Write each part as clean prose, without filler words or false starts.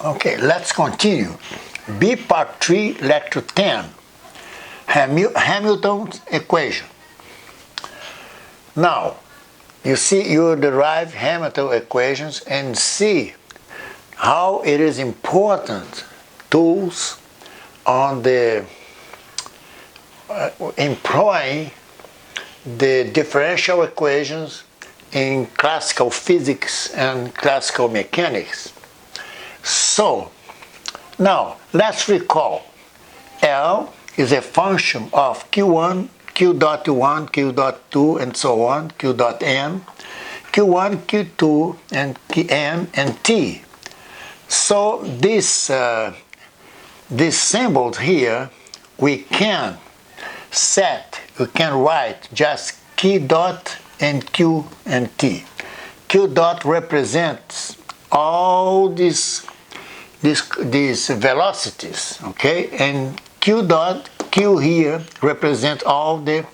Okay, let's continue. B part 3, lecture 10. Hamilton's equation. Now, you see, you derive Hamilton equations and see how it is important tools on the employing the differential equations in classical physics and classical mechanics. So, now let's recall. L is a function of Q1, Q dot 1, Q dot 2, and so on, Q dot n, Q1, Q2, and Kn, and T. So these symbols here, we can write just Q dot and Q and T. Q dot represents all these velocities, okay? And Q dot, Q here, represents all the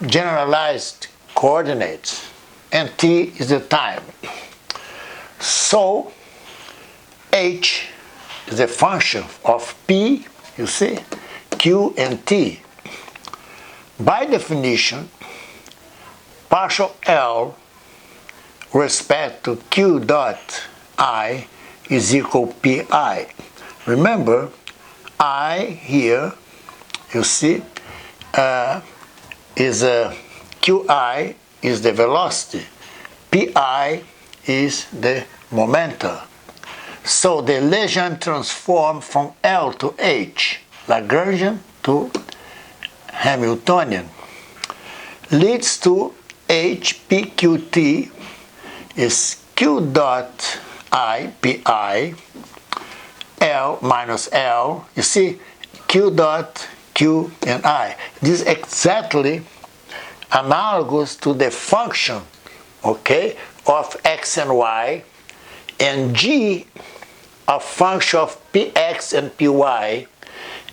generalized coordinates, and T is the time. So H is a function of P, you see, Q and T. By definition, partial L respect to Q dot I is equal Pi. Remember, I here, you see, is Qi is the velocity, Pi is the momentum. So the Legendre transform from L to H, Lagrangian to Hamiltonian, leads to HPQT is Q dot I, Pi, L minus L, you see, Q dot, Q and I. This is exactly analogous to the function, okay, of x and y, and G a function of Px and Py,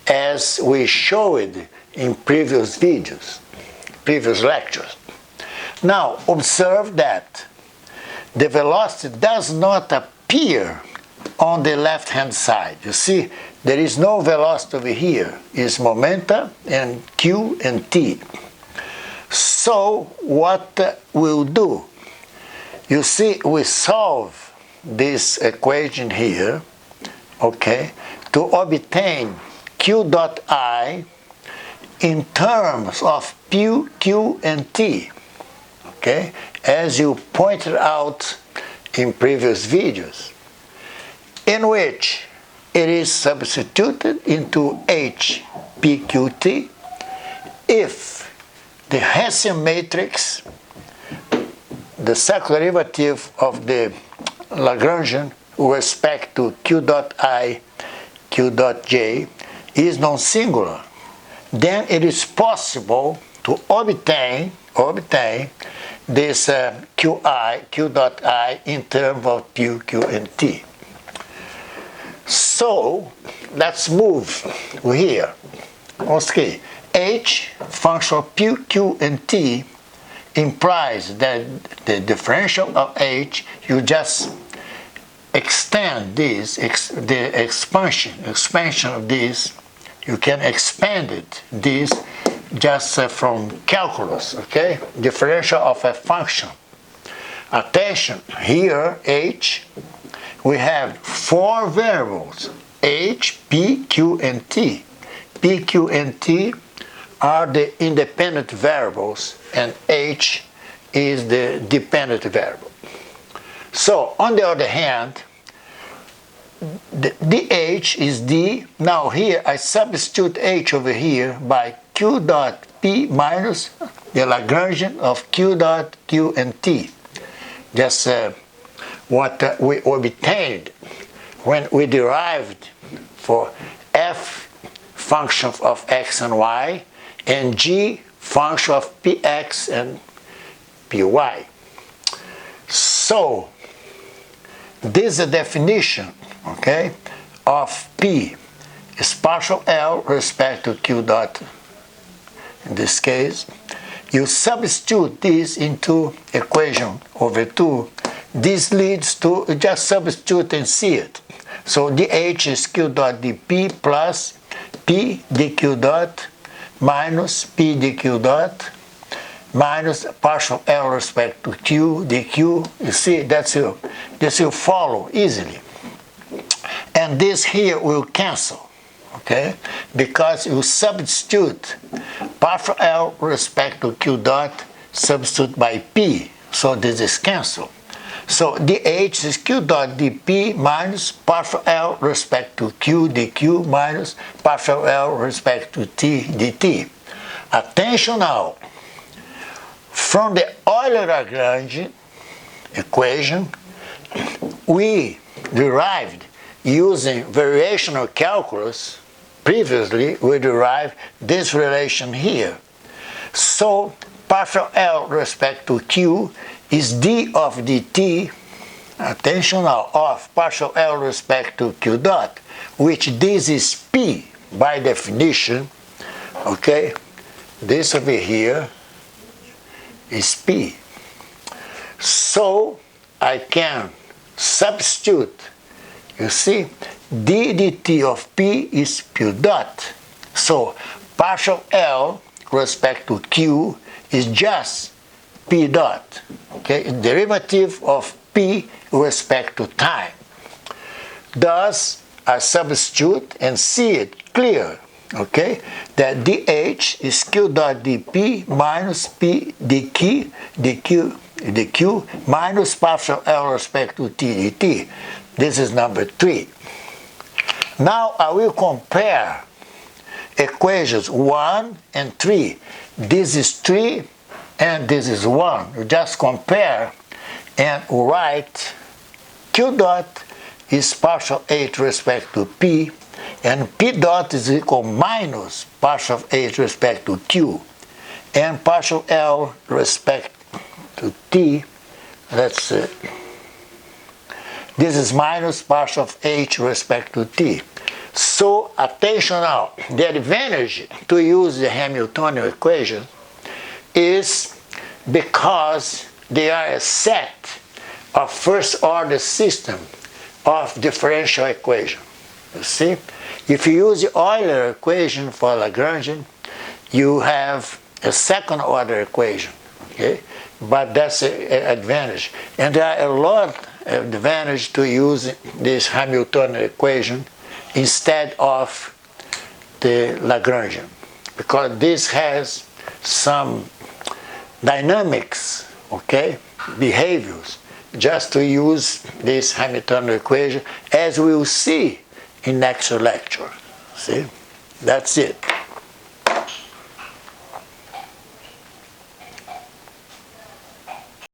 as we showed in previous videos, previous lectures. Now, observe that the velocity does not appear on the left-hand side. You see, there is no velocity over here. It's momentum and Q and T. So, what we'll do, you see, we solve this equation here, okay, to obtain Q dot I in terms of P, Q, and T, okay, as you pointed out in previous videos, in which it is substituted into H, P, Q, T if the Hessian matrix, the circular derivative of the Lagrangian with respect to Q dot I, Q dot J is non-singular. Then it is possible to obtain this Q dot I in terms of P, Q, and T. So let's move here. Okay, H function of P, Q, and T implies that the differential of H, you just extend this, the expansion of this, you can expand it, this just from calculus, okay? Differential of a function. Attention, here, H, we have four variables, H, P, Q, and T. P, Q, and T are the independent variables, and H is the dependent variable. So, on the other hand, the dH is D. Now here, I substitute H over here by Q dot P minus the Lagrangian of Q dot Q and T. That's what we obtained when we derived for F function of x and y, and G function of Px and Py. So, this is the definition, okay, of P is partial L respect to Q dot. In this case, you substitute this into equation over 2, this leads to, just substitute and see it. So dH is q dot dp plus p dq dot minus p dq dot minus partial L respect to q dq. You see, this will follow easily. And this here will cancel, okay? Because you substitute partial L respect to q dot, substitute by p. So this is cancelled. So dH is q dot dp minus partial L respect to q dq minus partial L respect to t dt. Attention now. From the Euler-Lagrange equation, we derived using variational calculus. Previously, we derived this relation here. So partial L respect to q is d of dt, attention now, of partial L respect to q dot, which this is p by definition, okay? This over here is p. So I can substitute, you see, d dt of p is q dot. So partial L respect to q is just p dot, okay, derivative of p with respect to time. Thus, I substitute and see it clear, okay, that dH is q dot dp minus p dq minus partial L respect to t dt. This is number 3. Now I will compare equations 1 and 3. This is 3 and this is 1. You just compare and write q dot is partial H respect to p, and p dot is equal minus partial H respect to q, and partial L respect to t. Let's see. This is minus partial H respect to t. So attention now, the advantage to use the Hamiltonian equation is because they are a set of first order system of differential equation. You see, if you use the Euler equation for Lagrangian, you have a second order equation, okay? But that's an advantage. And there are a lot of advantage to use this Hamiltonian equation instead of the Lagrangian, because this has some dynamics, okay, behaviors, just to use this Hamiltonian equation, as we will see in next lecture. See, that's it.